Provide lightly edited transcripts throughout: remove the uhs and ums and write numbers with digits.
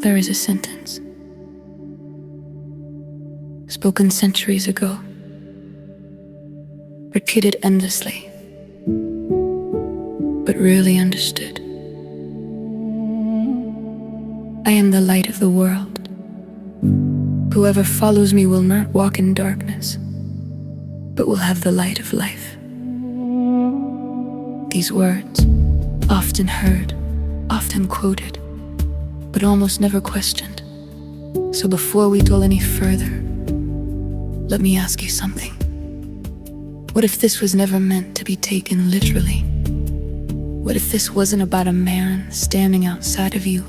There is a sentence spoken centuries ago, repeated endlessly, but rarely understood. I am the light of the world. Whoever follows me will not walk in darkness, but will have the light of life. These words, often heard, often quoted, but almost never questioned. So before we go any further, let me ask you something. What if this was never meant to be taken literally? What if this wasn't about a man standing outside of you,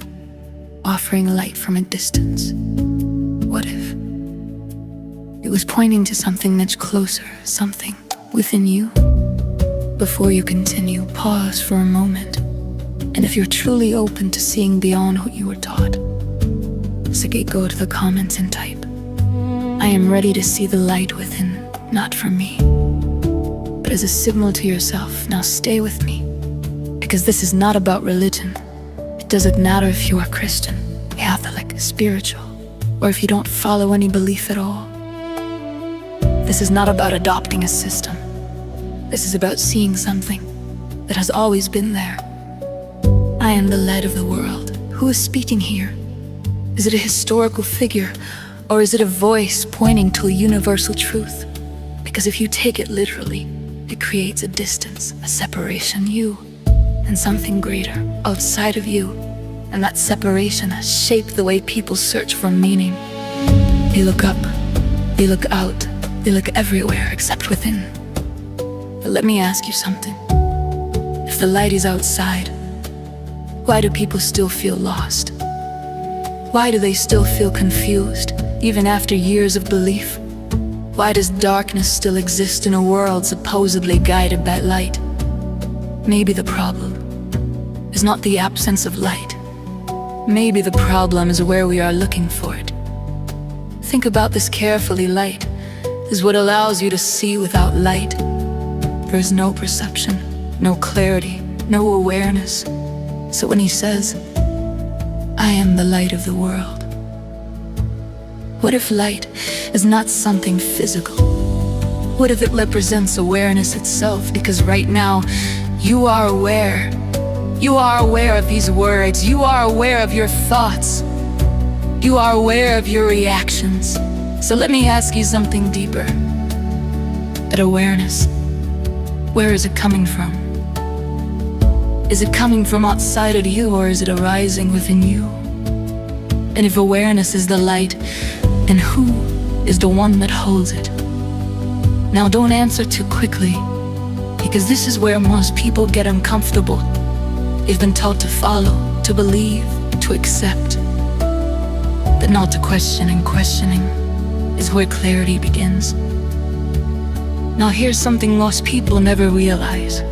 offering light from a distance? What if it was pointing to something much closer, something within you? Before you continue, pause for a moment. And if you're truly open to seeing beyond what you were taught, go to the comments and type, I am ready to see the light within, not for me, but as a signal to yourself. Now stay with me, because this is not about religion. It doesn't matter if you are Christian, Catholic, spiritual, or if you don't follow any belief at all. This is not about adopting a system. This is about seeing something that has always been there. I am the light of the world. Who is speaking here? Is it a historical figure, or is it a voice pointing to a universal truth? Because if you take it literally, it creates a distance, a separation, you and something greater outside of you. And that separation has shaped the way people search for meaning. They look up, they look out, they look everywhere except within. But let me ask you something. If the light is outside, why do people still feel lost? Why do they still feel confused, even after years of belief? Why does darkness still exist in a world supposedly guided by light? Maybe the problem is not the absence of light. Maybe the problem is where we are looking for it. Think about this carefully. Light is what allows you to see. Without light, there is no perception, no clarity, no awareness. So when he says, I am the light of the world, what if light is not something physical? What if it represents awareness itself? Because right now, you are aware. You are aware of these words. You are aware of your thoughts. You are aware of your reactions. So let me ask you something deeper. That awareness, where is it coming from? Is it coming from outside of you, or is it arising within you? And if awareness is the light, then who is the one that holds it? Now don't answer too quickly, because this is where most people get uncomfortable. They've been taught to follow, to believe, to accept, but not to question, and questioning is where clarity begins. Now here's something most people never realize.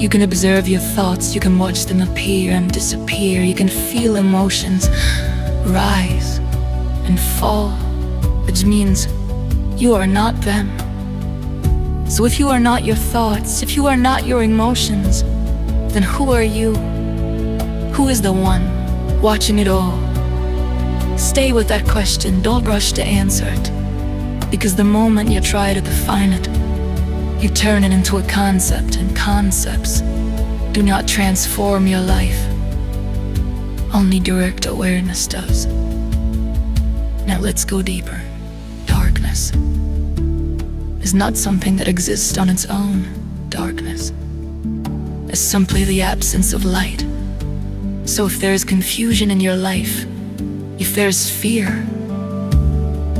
You can observe your thoughts, you can watch them appear and disappear, you can feel emotions rise and fall, which means you are not them. So if you are not your thoughts, if you are not your emotions, then who are you? Who is the one watching it all? Stay with that question, don't rush to answer it, because the moment you try to define it, you turn it into a concept, and concepts do not transform your life. Only direct awareness does. Now let's go deeper. Darkness is not something that exists on its own. Darkness is simply the absence of light. So if there is confusion in your life, if there is fear,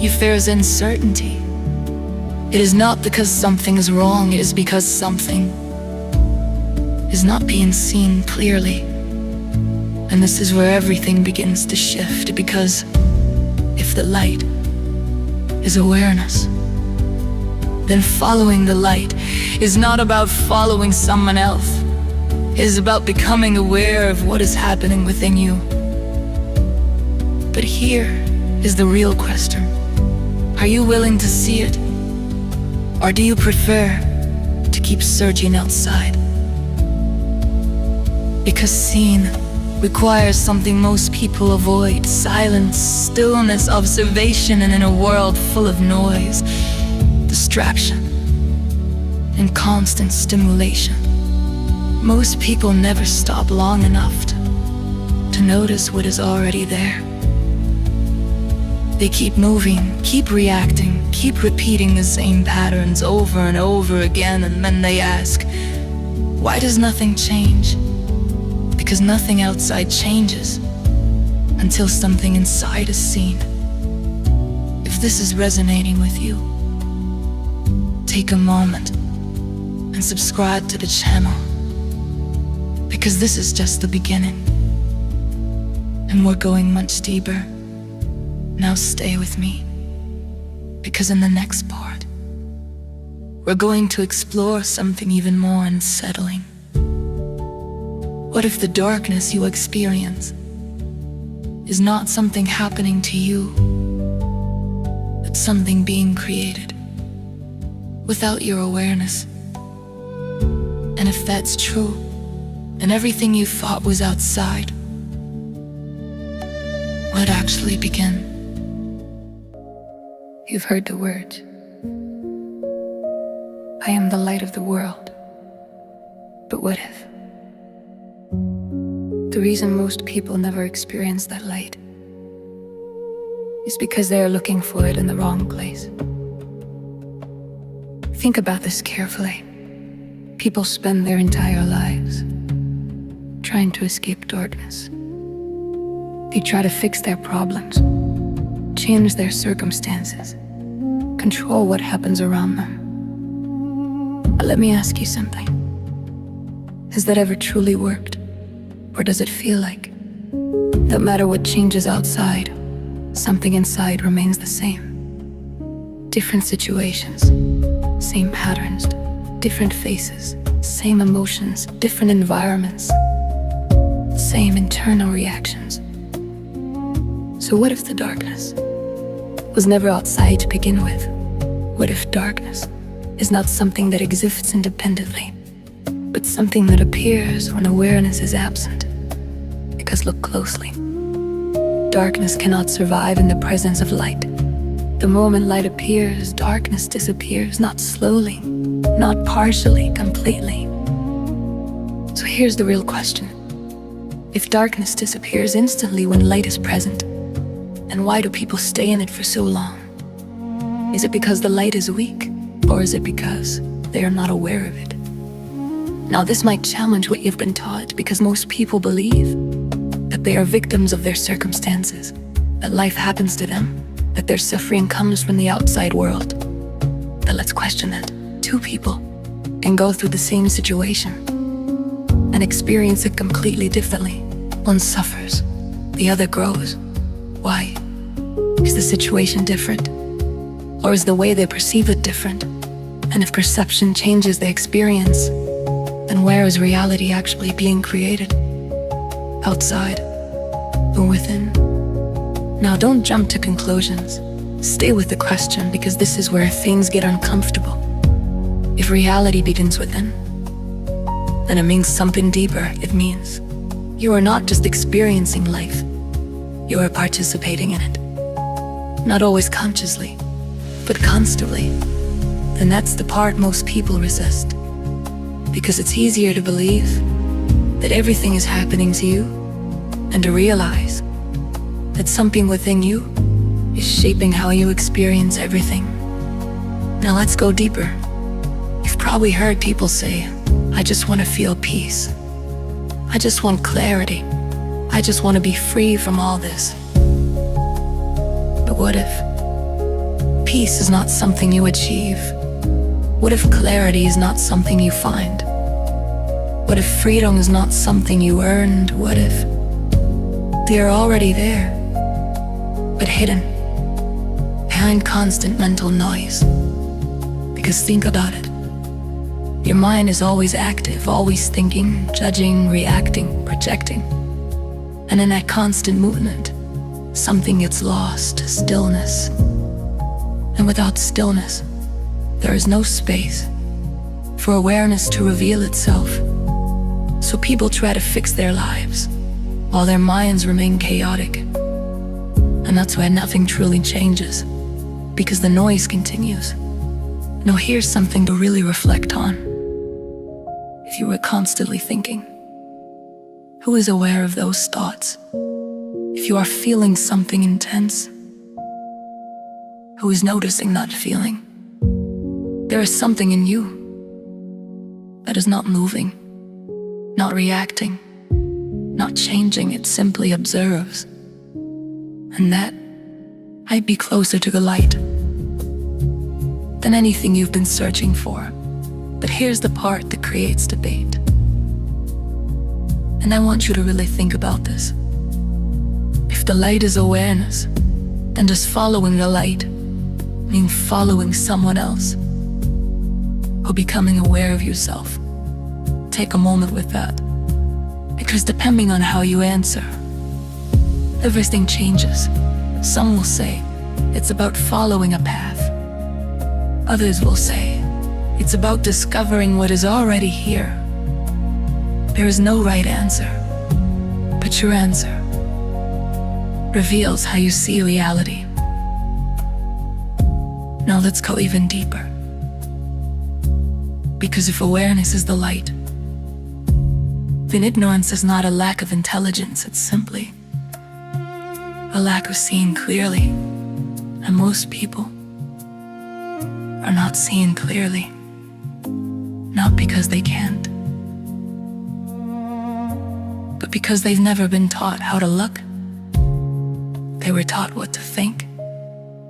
if there is uncertainty, it is not because something is wrong, it is because something is not being seen clearly. And this is where everything begins to shift, because if the light is awareness, then following the light is not about following someone else. It is about becoming aware of what is happening within you. But here is the real question. Are you willing to see it? Or do you prefer to keep searching outside? Because seeing requires something most people avoid: silence, stillness, observation, and in a world full of noise, distraction, and constant stimulation, most people never stop long enough to notice what is already there. They keep moving, keep reacting, keep repeating the same patterns over and over again, and then they ask, why does nothing change? Because nothing outside changes until something inside is seen. If this is resonating with you, take a moment and subscribe to the channel, because this is just the beginning, and we're going much deeper. Now stay with me, because in the next part, we're going to explore something even more unsettling. What if the darkness you experience is not something happening to you, but something being created without your awareness? And if that's true, and everything you thought was outside, what actually began? You've heard the words, I am the light of the world. But what if? The reason most people never experience that light is because they are looking for it in the wrong place. Think about this carefully. People spend their entire lives trying to escape darkness. They try to fix their problems, change their circumstances, control what happens around them. But let me ask you something. Has that ever truly worked? Or does it feel like no matter what changes outside, something inside remains the same? Different situations, same patterns, different faces, same emotions, different environments, same internal reactions. So what if the darkness was never outside to begin with? What if darkness is not something that exists independently, but something that appears when awareness is absent? Because look closely. Darkness cannot survive in the presence of light. The moment light appears, darkness disappears, not slowly, not partially, completely. So here's the real question. If darkness disappears instantly when light is present, and why do people stay in it for so long? Is it because the light is weak, or is it because they are not aware of it? Now this might challenge what you've been taught, because most people believe that they are victims of their circumstances, that life happens to them, that their suffering comes from the outside world. But let's question that. Two people can go through the same situation and experience it completely differently. One suffers, the other grows. Why? Is the situation different? Or is the way they perceive it different? And if perception changes the experience, then where is reality actually being created? Outside or within? Now don't jump to conclusions. Stay with the question, because this is where things get uncomfortable. If reality begins within, then it means something deeper. It means you are not just experiencing life, you are participating in it. Not always consciously, but constantly. And that's the part most people resist. Because it's easier to believe that everything is happening to you, and to realize that something within you is shaping how you experience everything. Now let's go deeper. You've probably heard people say, I just want to feel peace. I just want clarity. I just want to be free from all this. But what if peace is not something you achieve? What if clarity is not something you find? What if freedom is not something you earned? What if they are already there, but hidden behind constant mental noise? Because think about it. Your mind is always active, always thinking, judging, reacting, projecting. And in that constant movement, something gets lost, stillness. And without stillness, there is no space for awareness to reveal itself. So people try to fix their lives, while their minds remain chaotic. And that's why nothing truly changes, because the noise continues. Now here's something to really reflect on. If you were constantly thinking, who is aware of those thoughts? If you are feeling something intense, who is noticing that feeling? There is something in you that is not moving, not reacting, not changing, it simply observes. And that might be closer to the light than anything you've been searching for. But here's the part that creates debate. And I want you to really think about this. If the light is awareness, then does following the light mean following someone else? Or becoming aware of yourself? Take a moment with that. Because depending on how you answer, everything changes. Some will say it's about following a path. Others will say it's about discovering what is already here. There is no right answer, but your answer reveals how you see reality. Now let's go even deeper. Because if awareness is the light, then ignorance is not a lack of intelligence, it's simply a lack of seeing clearly. And most people are not seeing clearly, not because they can't, but because they've never been taught how to look. They were taught what to think,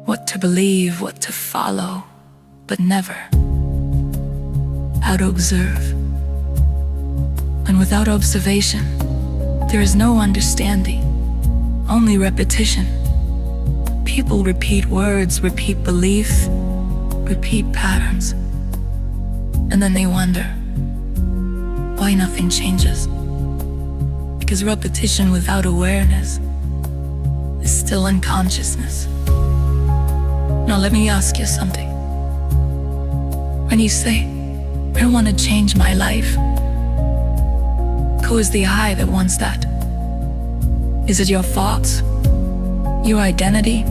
what to believe, what to follow, but never how to observe. And without observation, there is no understanding, only repetition. People repeat words, repeat belief, repeat patterns, and then they wonder why nothing changes. Because repetition without awareness is still unconsciousness. Now let me ask you something. When you say, I want to change my life, who is the I that wants that? Is it your thoughts, your identity,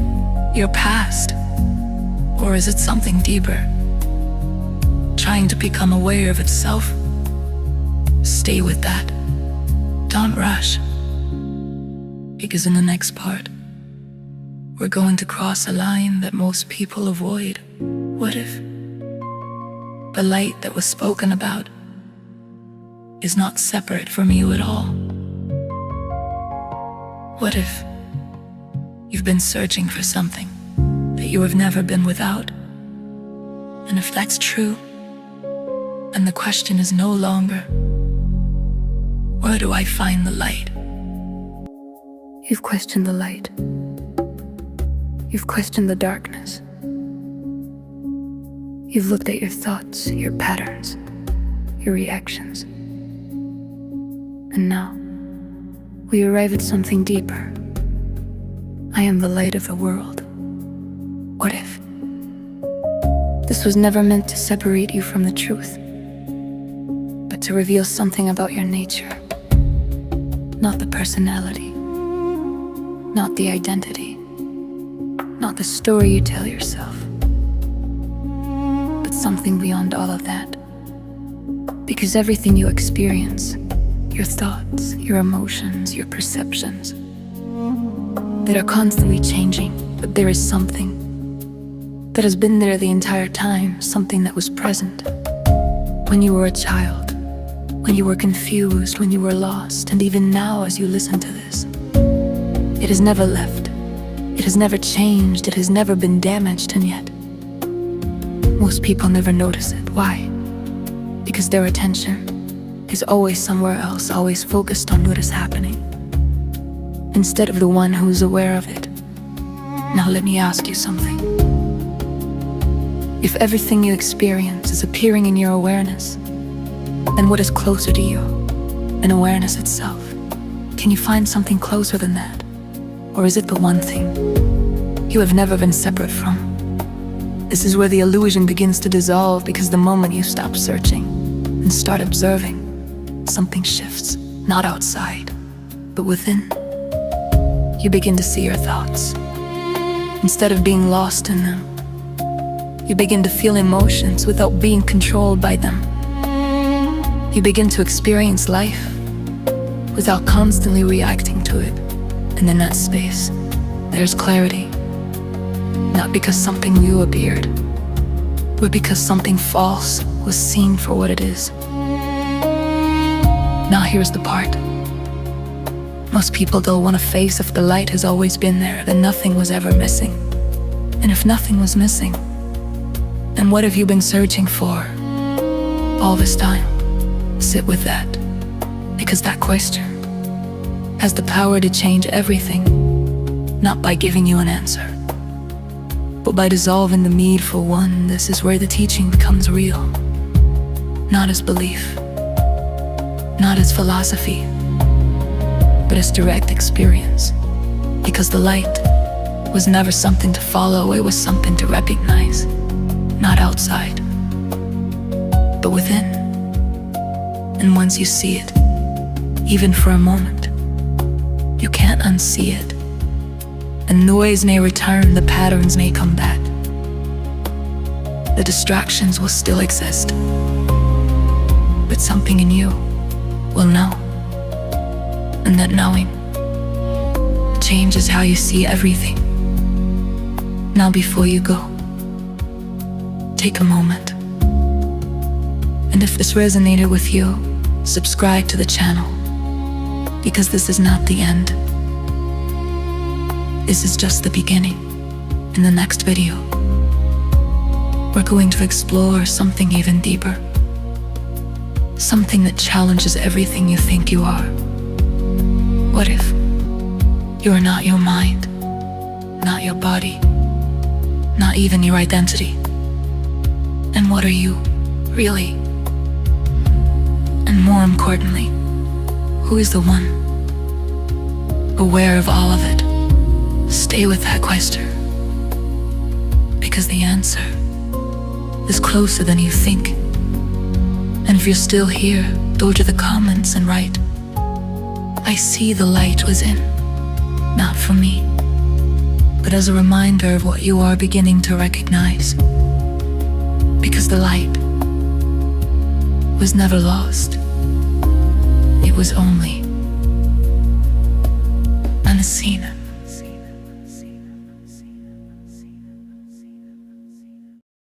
your past? Or is it something deeper, trying to become aware of itself? Stay with that. Don't rush. Because in the next part, we're going to cross a line that most people avoid. What if the light that was spoken about is not separate from you at all? What if you've been searching for something that you have never been without? And if that's true, then the question is no longer, where do I find the light? You've questioned the light. You've questioned the darkness. You've looked at your thoughts, your patterns, your reactions. And now, we arrive at something deeper. I am the light of the world. What if this was never meant to separate you from the truth, but to reveal something about your nature? Not the personality, not the identity, not the story you tell yourself, but something beyond all of that. Because everything you experience, your thoughts, your emotions, your perceptions, that are constantly changing, but there is something that has been there the entire time, something that was present when you were a child, when you were confused, when you were lost, and even now as you listen to this. It has never left, it has never changed, it has never been damaged, and yet most people never notice it. Why? Because their attention is always somewhere else, always focused on what is happening, instead of the one who's aware of it. Now let me ask you something. If everything you experience is appearing in your awareness, then what is closer to you than awareness itself? Can you find something closer than that? Or is it the one thing you have never been separate from? This is where the illusion begins to dissolve, because the moment you stop searching and start observing, something shifts, not outside, But within, you begin to see your thoughts. Instead of being lost in them, you begin to feel emotions without being controlled by them. You begin to experience life without constantly reacting to it. And in that space, there's clarity. Not because something new appeared, but because something false was seen for what it is. Now here's the part. Most people don't want to face if the light has always been there, then nothing was ever missing. And if nothing was missing, then what have you been searching for all this time? Sit with that, because that question has the power to change everything, not by giving you an answer, but by dissolving the need for one. This is where the teaching becomes real, not as belief, not as philosophy, but as direct experience. Because the light was never something to follow, it was something to recognize, not outside, but within. And once you see it, even for a moment, you can't unsee it. The noise may return, the patterns may come back, the distractions will still exist, but something in you will know. And that knowing changes how you see everything. Now before you go, take a moment. And if this resonated with you, subscribe to the channel, because this is not the end. This is just the beginning. In the next video, we're going to explore something even deeper. Something that challenges everything you think you are. What if you are not your mind, not your body, not even your identity? And what are you, really? And more importantly, who is the one aware of all of it? Stay with that question, because the answer is closer than you think. And if you're still here, go to the comments and write, "I see the light was in," not for me, but as a reminder of what you are beginning to recognize. Because the light was never lost. It was only unseen.